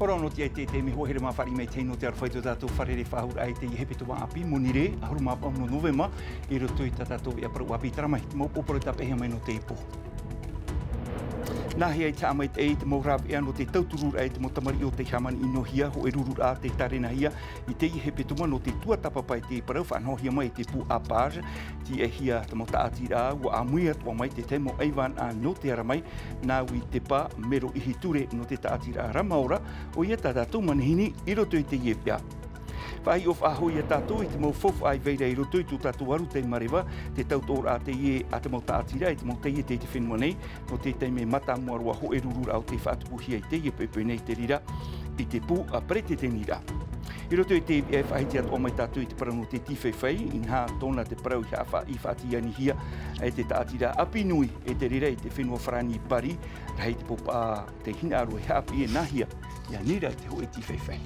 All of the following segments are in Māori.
Ora no te te me hohere ma whari mei teino te arwhaitu tātou wharere whahura ai te i hepe tuwa api monire, ahuru ma no novema, i roto i tātou i apara wapi taramai, mō poporo tapehia mai no te ipo. Nahi ai te amait ei te maurab ea no te tauturur ai te motamari o te hamani inohia ho e rurur a te tarenahia i te i hepe tuma no te tua tapapai te parau whanhohia mai te pu apage ti e hia te mota atira wa amuia tua mai te temo eivan a no te aramai nā wi te pa mero ihi ture no te taatira ramaora o ia tātou manihini i roto i te iepia. Whai of aho ia tātou i te mau fofu ai veira i roto i tū tātou aru te marewa, te tautor a te ie a te mau tātira i te mau teie te whenua nei, no te teime mata muarua ho e rurura au te whātupuhia i te ie pepe nei te rira, i te pū a prete te nira. I roto i te whai te atu o mai tātou i te parano te tifewhai, in hā tōna te parau i whātia ni hia, e te tātira api nui e te rira i te whenua wharani i pari, rei te popa te hina aru e hapi e nahia, ia nira te ho e tifewhai.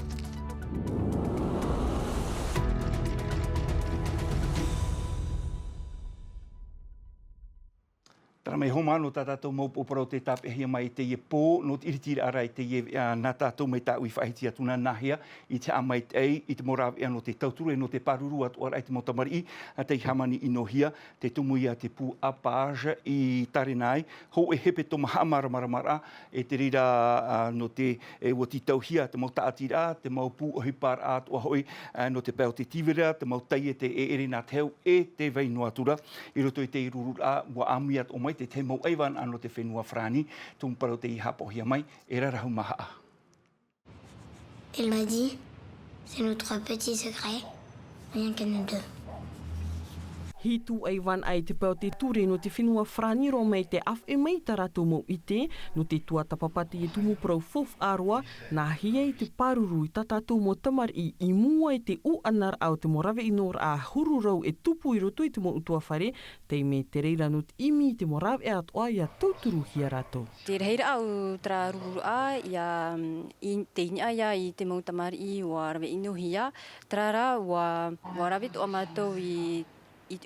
Tara mai homa no tātou mau poporo te tāpehia mai te ie pō, no te iritira ara i te ie nā tātou mai tāui whahiti atuna nahia i te amai ei, i te morawe ea no te tauturu e no te paruru atu ara i te motamari a te hamani inohia, te tumu ia te pū apage i tarenai, ho e hepe toma hamara e te rira no te o ti tauhia, te mau tātira, te mau pū ohipar atua hoi, no te pēo te tivira, te mau taie te e ere nā teo e te veino atura, i roto i te irurura wa amuiat o mai te te mau eivan ano te whenua whrani, tūmparau te i hapohia mai, e rarahu maha. Elle m'a dit, c'est notre petit secret, rien que nous deux. Hitu ai wan ai te pau te ture no te whenua whraniro mei te af e mei tarato mo i te, no te tua tapapati e tumu prau fof arua, nā hia i te paruru i tatatou mo tamari i mua i te u anar au te morawe inor a hururau e tupu i roto i te mo utua whare, te me te reira no te imi i te morawe atoa i a tauturu hia rato. Te reira au tra ruru a, te inia ia i te mo tamari i wa rawe inohia, trara wa rawe to amatou i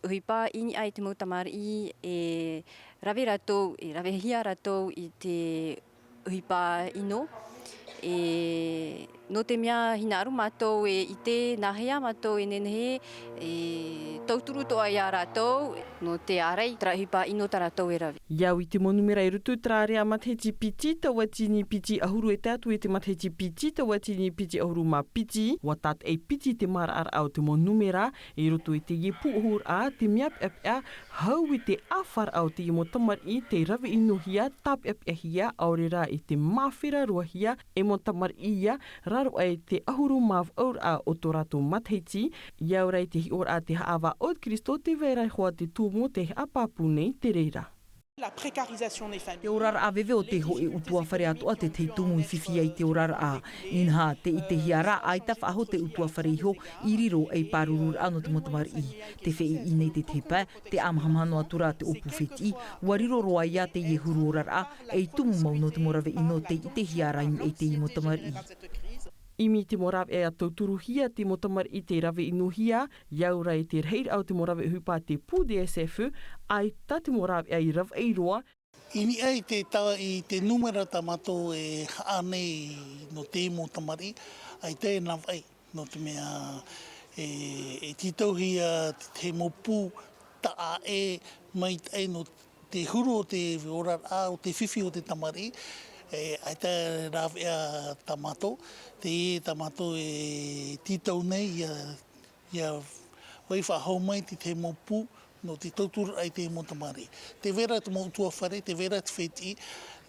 uhipa ini ai te mautamari e rawe ratou, e rawe hia ratou i te uhipa ino. E no te mea hina aru mātou e i te nahea mātou e nenehe e tauturu toa ia ratou no te arai tra uhipa ino ta ratou e rawe. Iau i te monumera i rutu tra rea matheti piti taua tini piti ahuru e tātu e te matheti piti taua tini piti ahuru ma piti wa tat e piti te mara ar au te monumera i rutu i te ye puhur a te miap ep a hau i te awhar au te i mo tamar i te rawe inohia tap ep e hia aurera i te mawhira ruahia e mo tamar ia raro ai te ahuru mav aur a o tō rato matheti iau rei te hi ora a te haawa o Kristo te verai hoa te tūmo te apapu nei te reira. La précarisation des familles. Te orara a vewe o te ho e utua whare atoa te te tumu i whiwhi ai te orara a. Inha te i te hiara ai ta whaho te utua whare iho i riro ei parurur ano te motamari i. Te whei i nei te tepa, te amhamano atura te opu wheti, wariro roa ia te iehuru orara a, ei tumu mau no te morawe ino te i te hiara i te i motamari i. Imi te morawe e a tauturuhia te motamari i te rawe inohia, iau rei te reir au te morawe hupa te pū DSF, ai ta te morawe ai raw eiroa. Ini ai te tawa i te numera tamato e haanei no te motamari, ai te nawai no te mea e titauhia te mopu taa e mai ai no te huru o te orara o te whiwhi o te tamari, ai te rawea tamato, te e tamato e titau nei ia waiwha hau mai te mopu no te tauturu ai te motamari. Te vera te mautua whare, te vera te wheti,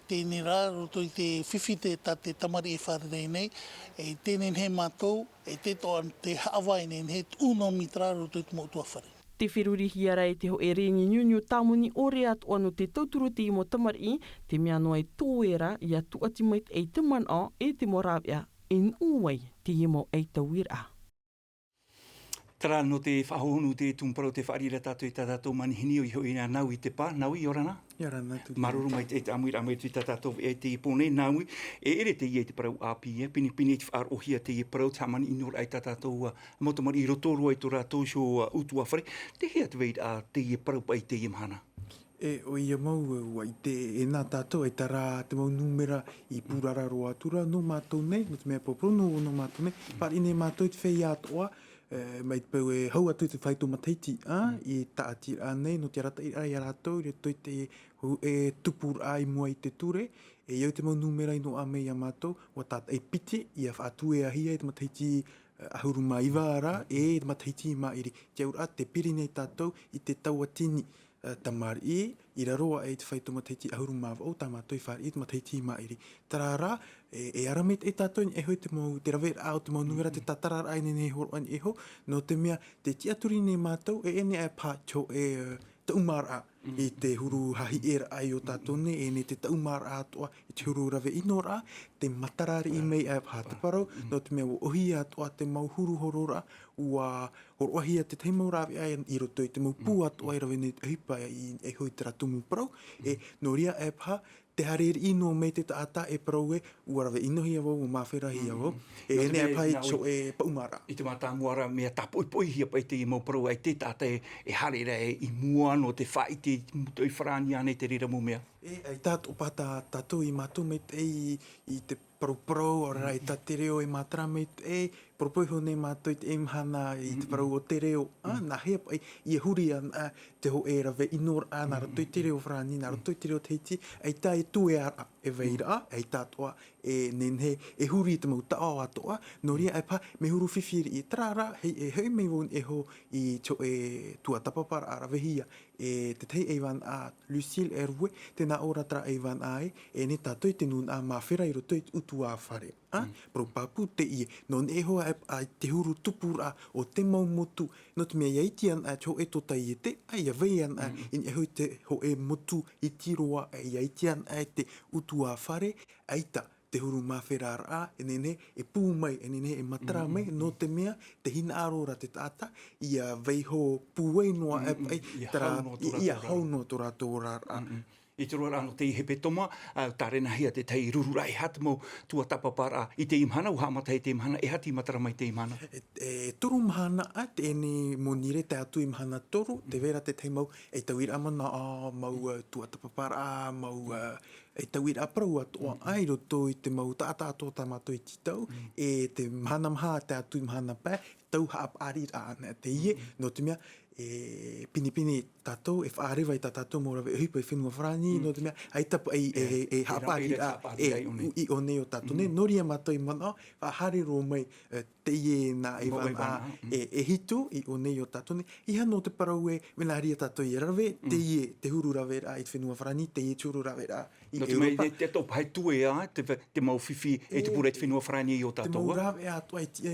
te nera roto i te whiwhi te tamari e whare nei, e tēnen he mātou, e te toa te haawai nei, he uno mitra roto i te mautua whare. Te whiruri hiara e te ho e rengi nyunyu tāmuni ore atu anu te tauturu te i mo tamari, te mea noa e tōera i a tuatimait e te mana e te morawea in uwai te i mo e tauira. Tara no te whahonu te tūmparau te whaarira tātou i tātou manihini o iho i ngā nau i te pā. Nau i orana? Iorana. Maruru mai te amuira amui tu tātou e te ipone nau i. E ere te i te parau api e. Pini te whaarohia te i parau tāmani inor ai tātou motamari i rotoro ai tō rātou so utua whare. Te hea te veit a te i parau ai te i mhana. E o ia mau ua I te e nā tātou e tara te mau numera I pūrara roa atura no mātou nei, no te mea poprono no mātou nei, pari ne mātou te whei atoa, mai te pau e hau atu te whaito mataiti, I taati nei no te rata I ai aratou, I toi te tupur ai mua I te ture, e iau te mau numera I no a mei a mātou, wa tāta e piti, I a whaatu e ahia I te mataiti ahuru mai iwara, e te mataiti I mairi, te aura te piri nei tātou I te tauatini, tamari I raroa e te whaito mataiti ahuru mawa o tāmatou I whare I te mataiti I mairi. Tarara, e arameit e tātou e hoi te mau, te rawe au te mau numera te tatarara ai ne horo an e ho, no te mea te tiaturi ne mātou e ene e pācho e taumara I te huru hahi era ai o tātou ne, e ne te taumara atoa I te huru rawe inora, te matarari I mei ai pāta parau, no te mea o ohi atoa te mau huru horora, ua horoahia te teimau rawe ai I roto I te mau pū atoa I rawe ne hipa e hoi te ratumu parau, e no ria e pā, te hareri ino mei te taata e parau e, ua rawe inohi awau o mawherahi awau, e ene e pai so e paumara. I te mātāmuara mea tapoi hia pai te I mau parau ai te tata e harera I mua no te whai te muto I wharani ane te rira mo mea. E ai tātou pata tātou I mātou mei te I te parau ora I tā te reo e mātara mei te parau hone mātou I te emhana I te parau o te reo. Nā hea pai I e huri ana te ho e rawe inor a nā rato I te reo whrani, nā rato I te reo teiti, ai tā e tue ara e veira, ai tātoa e nenhe e huri I te mau tao atoa, no ria ai pā me huru whiwhiri I trara, hei e hei mei won e ho I cho e tua tapapara a rawehia, e te tei eiwan a Lucille Erwe, tēnā ora tra eiwan ai, e ne tātou I te nun a mawhera I roto I utu a whare. Pro papu te ie, non e hoa ai te huru tupura o te mau motu, no te mea iaitian a cho e tota I te, ai a veian a in e hoi te ho e motu I tiroa a iaitian a te utu a whare, aita te huru mawhera a, e nene e pū mai, e nene e matara mai, no te mea, te hina arora te tata, ia veiho pūwei noa ia hau no to rātou rā. I te roa ano te hepe toma, tārena hia te tei rururai hata mo tua tapapara I te imhana, o hamata te imhana, e hati matara mai te imhana? E toru imhana, te ene monire te atu imhana toru, te vera te teimau, e tauira amana, mau tua tapapara, mau e tauira aparau atoa, ai roto I te mau tāta atoa tamato I titau, e te mhana maha te atu imhana pē, tau haap ari rāna te ie, no te mea, e pinipini tātou, e whaarewa I tātou mō rawe hipa I whenua whrani, no te mea, ai tapu e hapari a, I o neo tātou ne, noria mātou I mana, whahare ro mai te ie nā e wan a, e hitu I o neo tātou ne, iha no te parau e, mena haria tātou I rawe, te ie, te huru rawe a I te whenua whrani, te ie churu rawe a I Europa. Te tau pai tue a, te mau whiwhi e te pura I te whenua whrani I o tātou. Te mau rawe a tua I tia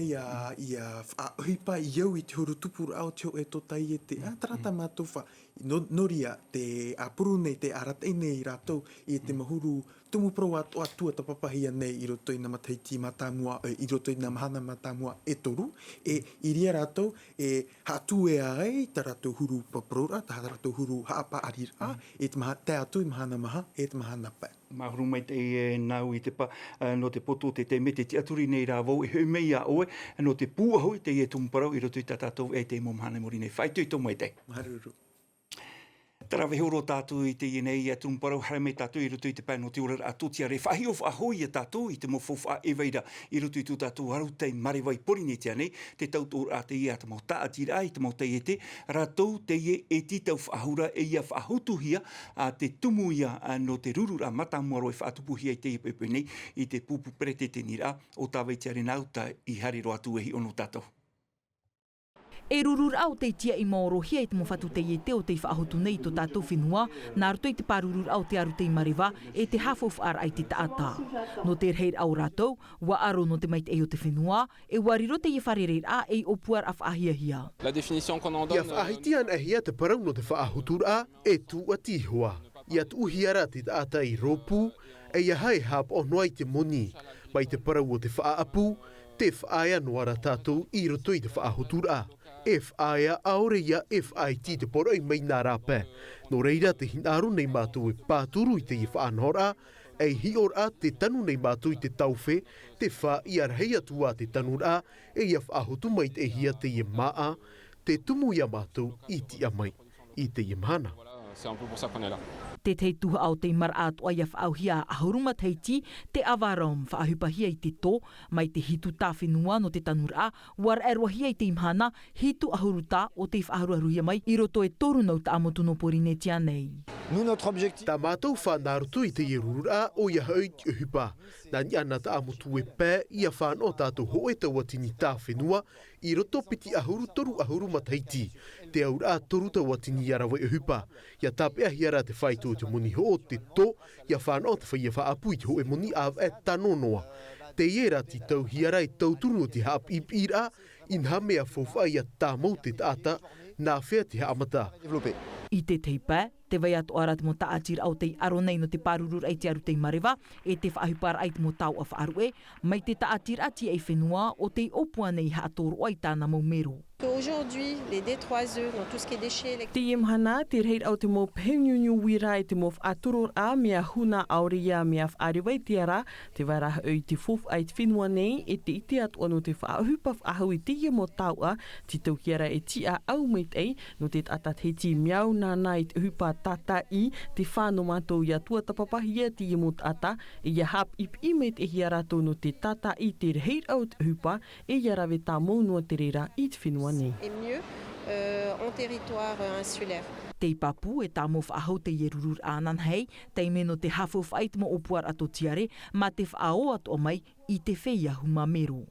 I a hipa I iau I te huru tupura au teo e tota I te tarata mātou wha. Noria te apuru nei, te aratai nei I rātou I te mahuru tumu pro atua tapapahia nei I roto I nā mataiti mātāmua, I roto I nā mahana mātāmua e toru, e I ria rātou e hatu e ai, ta rātou huru paprora, ta rātou huru haapa arira, e te atu I mahana maha, e te mahana pai. Mahuru mai te nau I te pa, no te poto te me te tiaturi nei rā vau, e hui mei a oe, no te pūahui te e tumparau I roto I tātou e te momhane mori nei. Whai tui tō mai te. Maruru. Tara horo tātou I te ienei a tumparau hara me tātou I roto I te pēno te ora a tōtia re whahi of ahoi a tātou I te mo fofa e veira I roto I tū tātou haru tei marewai pori nei te anei, te tautor a te ia te mo taatira I te mo te ete, rātou te e titau whahura e ia whahutuhia a te tumu ia no te rurura matamuaro e whatupuhia I te ipepe nei I te pupu prete te nira o tāwei te arenau ta I hariro atu ehi ono tātou. E rurur au te tia I maorohia I te mowhatu te iete o te whaahotu nei to tātou whenua, nā roto I te pārurur au te aru te Mariwa e te half of ar ai te taata. No te rheir au rātou, wa aro no te maite e o te whenua, e wariro te i wharereir a e o puar a whaahia. La définition qu'on en donne... Ia whaahitian e hia te parau no te whaahotur a e tu a tihua. Ia tu uhiara te taata I ropu, e ia hai hap o noai te moni, mai te parau o te whaapu, te whaaya noara tātou I roto I te whaahotur a. E whaaya aore ia e whaiti te poroi mai nā rāpē. No reira te hinaru nei mātou e pāturu I te I whaanhora, e hior a te tanu nei mātou I te tauwhe, te wha I arhei atua te tanu a, e ia whaahotu mai te hia te I maa, te tumu ia mātou I ti a mai, I te I mana. C'est un peu pour ça qu'on est là. Te tei tuha au te mara atua ia whaauhia a hauruma teiti te avarom whaahupahia i te tō mai te hitu tāwhenua no te tanura war erwahia i te imhana hitu ahuruta o te whaaruaruhia mai i roto e toru nau ta amotuno porinetia nei. Tā mātou whanārutu i te irurura o ia hau ki uhupa. Nā ni ana ta amotu e pē ia whanau tātou hoe taua tini tā whenua i roto piti ahuru toru ahuru mataiti. Te aura toru taua tini arawa uhupa. Ia tāpea hiara te whaitu te moni ho o te tō, ia whanau te whaia whaapu i te hoe moni av e tanonoa. Te iera ti tau hiara i tau turungo ti haap ipira, in hamea fofa ia tā mau te tāta, nā whea te haamata. I te teipā, te vai atu ara te mo taatira au te aro nei no te parurur ai te aru te marewa, e te whaahupara ai te mo tau a whaarue, mai te taatira ati ei whenua o te opua nei haatoro ai tāna maumero. Aujourd'hui, les D3E, dans tout ce qui est déchets... Te imhana, te reir au te mo peuniuniu wira e te mo whaaturur a mea huna auria mea whaarewai te ara, te waraha oi te fof ai te whenua nei, e te ite atu anu te whaahupa whaahu i te mo taua, ti taukiara e ti a au meit ei, no te atat he ti miau nāna i te hupa tata i, te whāno mātou i atua tapapahia ti i mo tata, e ia hap ip i meit e hia rato no te tata i te reir au te hupa, e ia rawe tā maunua te reira i te whenua. Et mieux en territoire insulaire. Te papu e tā mo whaahau te ierurur ānan hei, te meno te hafo whait mo opuar ato tiare, ma te whaao ato mai i te whea huma mero.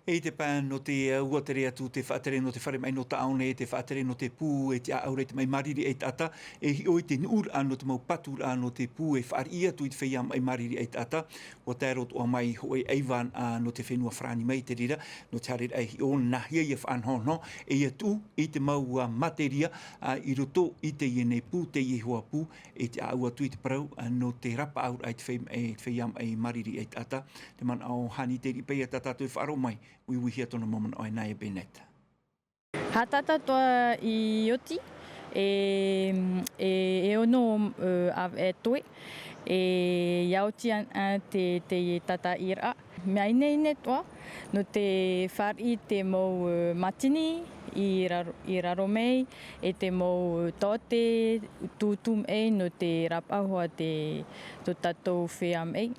E te pān no te uatere atu te whaatere no te whare mai no taone, te whaatere no te pū, e te aure te mai mariri e tata, e hi oi te nur ano te mau patur ano te pū, e whaari atu i te whea mai mariri e tata, o te arot o mai hoi eivan no te whenua whrani mai te rira, no te harer ai hi o nahia i a whanhono, e atu i te mau materia, i roto i te iene pū, te iehua pū, e te au atu i te parau, no te rapa aur ai te whea mai mariri e tata, te man au hani te ripei a tata tu wharo mai, we here tona moment I nai benet. Ha tata toa I oti e ono av e toi e iauti an te tata ira. Mea ine toa no te whari te mau matini I raro mei e te mau tote tūtum e no te rapahua te tatou whea mei.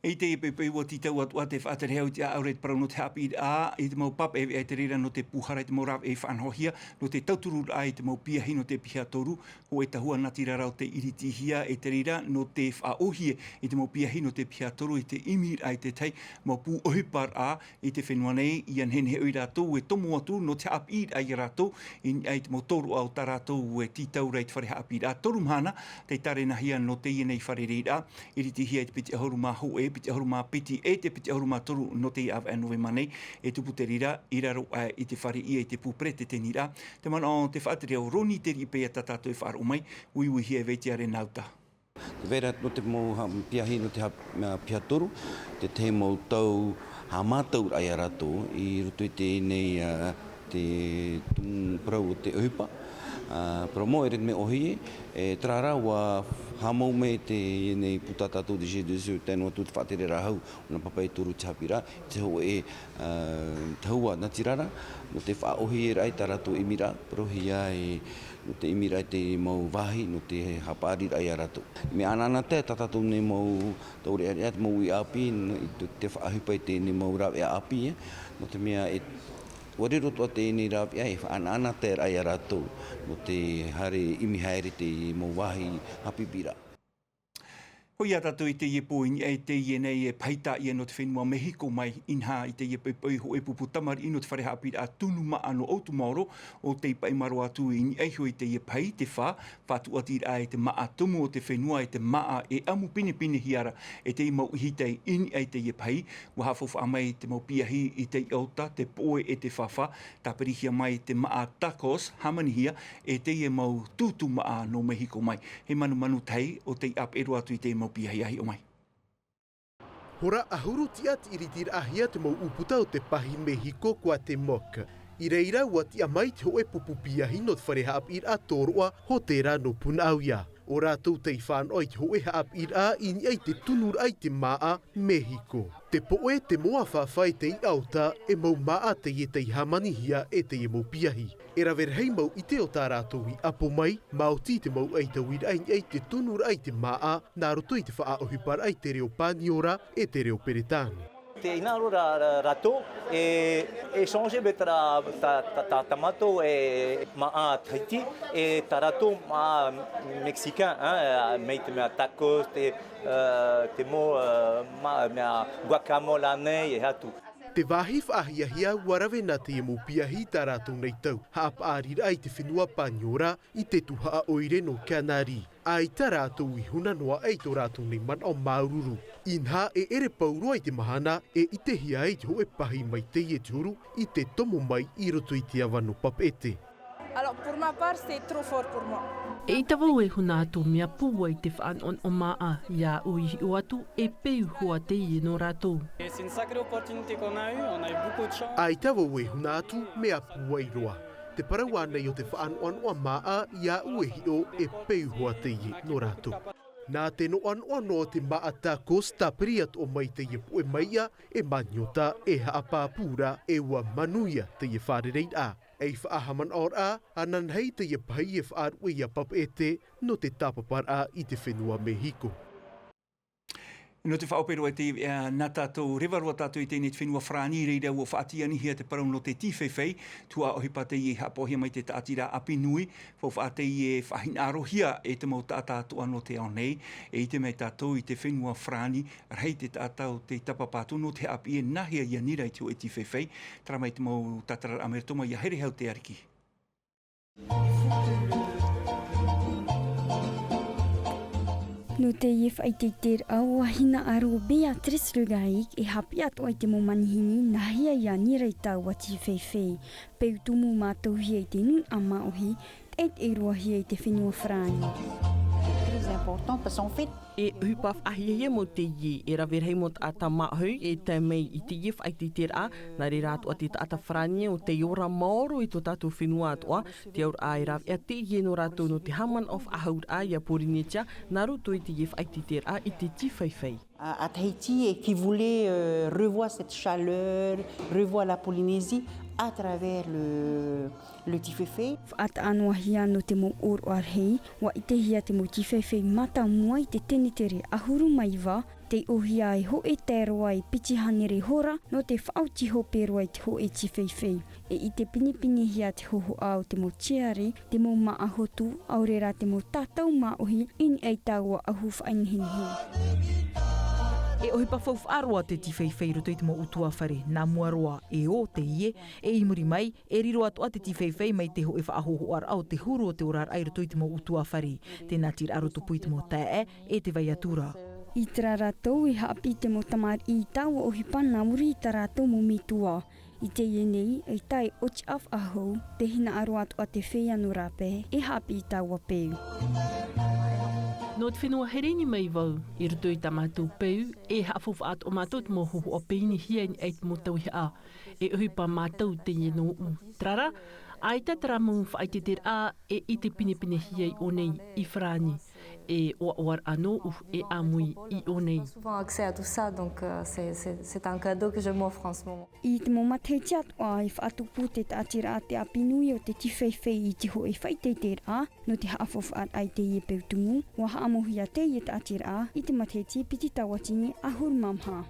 E te pepei wa titau atua te whaatere hau te aure te parau no te hapi a, e te mau papa e te rira no te puhara, te mau rau e whanhohia, no te tauturur a, e te mau piahi no te piha toru, ho e tahua natira rau te iritihia e te rira no te whaohie, e te mau piahi no te piha toru, e te imir a te tei, mau pu ohipar a, e te whenua nei, I an hene oi rātou, e tomu atu no te hapi a I rātou, e te mau toru au ta rātou, e titau rei te whare hapi a, toru mhana, te tare nahia no te ienei whare reira, iritihia e te piti ahuru mā ho e, piti ahuru mā piti e te piti ahuru mā toru no te av novema nei e tupu te rira I raro I te whare I e te pupre te tenira. Te mana o te whaatere au roni te ripe a tatatou e whaaro mai, ui hia veitia re nauta. Te vera no te mau piahi no te piha toru, te mau tau ha mātau ai a rato I roto I te nei te prau o te uhupa. Promo e me ohi e trara wa hamau me te nei putata to de jesu teno tu fatere rahau na papa I turu chapira te ho e taua na tirara no te fa ohi rai tarato imira prohia e no te imira te mau vahi no te hapari ai arato me anana te tatato ne mau tore at mau I api te fa hipai te ne mau ra api no te mea e Wari roto te ni rapi ai ana te ai arato no te hare imi haere te mo wahi hapipira. Hoi a tātou I te iepo I te ienei e paita I no te whenua Mehiko mai inha I te iepo ho e pupu tamari I no te whareha apira a tunu maa no autu maoro o te ipai maro atu I eiho I te iepai te wha, whatu atira ai te maa tumu o te whenua e te maa e amu pine hiara e te mau ihitei ini ai te iepai, wa hafofa mai te mau piahi I te iota, te poe e te whawha, tāperihia mai te maa takos, hamanihia, e te ie mau tūtu maa no Mehiko mai. He manu tei o te ap eru atu I te mau piahi o mai. Hora ahuru ti ati iritir ahia te mau uputa o te pahi Mehiko kua te moka. I reira ua ti amai te hoe pupu piahi no te whareha ap Ir a toroa ho te rā no puna au ia. O rātou te whānoi te hoe haap ira I ni ai te tunur ai te maa Mexico. Te poe te moa whawhai te I auta e mau maa te i te hamanihia e te i mau piahi. E rawer hei mau I te o tā rātou I apo mai, mauti te mau ai te wira ai ai te tunur ai te maa, nā roto I te wha ohipar ai te reo pāniora e te reo peretani. Te ina rora rato e change betra ta tamato e maa Tahiti e tarato maa mexicain mei te mea tacos te mo mea guacamole e hatu. Te wahi whaahia warawe nā te emu piahi tā rātou nei tau. Haap ārira ai te whenua pāniora I te tuhaa oire no Canary. Ai tā rātou I huna noa ai tō rātou nei man o Maururu. Inha e ere pauro ai te mahana e I te hia ai te hoe pahi mai te ie turu I te tomo mai I roto I te awano papete. Alors pour ma part c'est trop fort pour moi. E tawau e huna atu mea pua I te whaan on o maa ia ui o atu e peu hoa te I no rātou. C'est une sacrée opportunité qu'on a eu, on a eu beaucoup de chance. Ai tawau e huna atu mea pua I roa. Te parawa nei o te whaan on o maa ia ue hio e peu hoa te I no rātou. Nā te no ano te maa tākos tāpiriat o mai te I poe maia e manyota e haapāpura e ua manuia te I whārerei a. Ei whaahaman or a, anan hei te I pahi e whaarue I a papete no te tāpapar a I te whenua Mexico. No te whaopero e te nā tātou rewarua tātou I tēnei te whenua whrāni reira ua whaatiani hia te parau no te tīwhewhei, tua ohipa te I hapohia mai te tātira api nui, whau whaate I e whahinaro hia e te mau tātātua no te aonei, e I te mei tātou I te whenua whrāni, rei te tātou te tapapātu no te api e nahia ia nirei tio e tīwhewhei, tara mai te mau tātara ameratoma ia here hau te ariki. No te ief ai te ter au wahina aro Beatrice Rugaik e hapi atu ai te mo manihini na hia ia nirei tau wati whewhei. Peu tumu mātou hi ai te nun ama ohi, eit e roa hi ai te whenua whrāni. Très important parce qu'en fait e hupaf ahia mo te ye e rawer hei mo ata mahu e te mei I te ief ai te tera na re rātu ati ata whrania o te ora maoro I to tātou whenua atua te aur ai raw e te ie no rātou no te haman of ahaur a ia porinetia na roto I te ief ai te tera I te tifeifei. À Tahiti et qui voulait revoir cette chaleur, revoir la Polynésie à travers le tifeifei. Ata anua hia no te mo or arhei, wa I te hia te mo tifeifei mata mua I te tenetere ahuru maiwa, te ohia e ho e te roa I piti hanere hora, no te whauti ho pero ai te ho e tifeifei. E I te pinipini hia te hoho au te mo tiare, te mo maahotu, aurera te mo tātau maohi, ini ai tāua ahu whainghinihi. E ohi pa whauwharoa te tifeifei roto I te mo utua whare, nā muaroa e o te ie, e imuri mai, e riro atua te tifeifei mai te ho e whaahoho ar au te huru o te orar ai roto I te mo utua whare, te nātir aroto pui te mo tae e te vai atura. I tera rātou I haapi te mo tamar I tāua ohi pana muri I tā rātou mo mitua. I te ienei, e tai ochi af ahou, te hina aro atua te whea no rāpe, e haapi I tāua peu. No te whenua hereni mai wau, I roto I tamātou peu, e haafof at o mātou te mohoho o peini hia ni eit mo tauhi a, e uhi pa mātou te ie no u. Trara, ai tatara mung whai te ter a, e I te pinepine hia I o nei I whrani, e oar anō u e amui I o nei. Souvent accès à tout ça, donc c'est un cadeau que je m'offre en ce moment. I te mo matei te atua I whaatupu te tātira a te apinui o te tifeifei I te ho e whai te tera, no te haafof at ai te ie peutungu, wa haamohia te ie tātira I te matei te piti tawatini ahur mamha.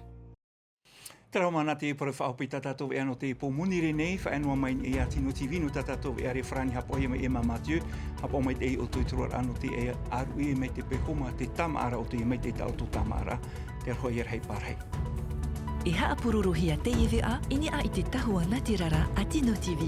Tara mana te pora whaopi tātou e ano te pōmuni re nei, whaenua mai e ati no TV no tātou e are whrani hapohia mai e Mathieu, hapo mai te e o tuiturua ano te e aru e mai te pehoma te tamara o te e mai te tau tō tamara, te arhoi e rei parhei. E haapururu hia te iwi a, ini a I te tahua natirara ati no TV.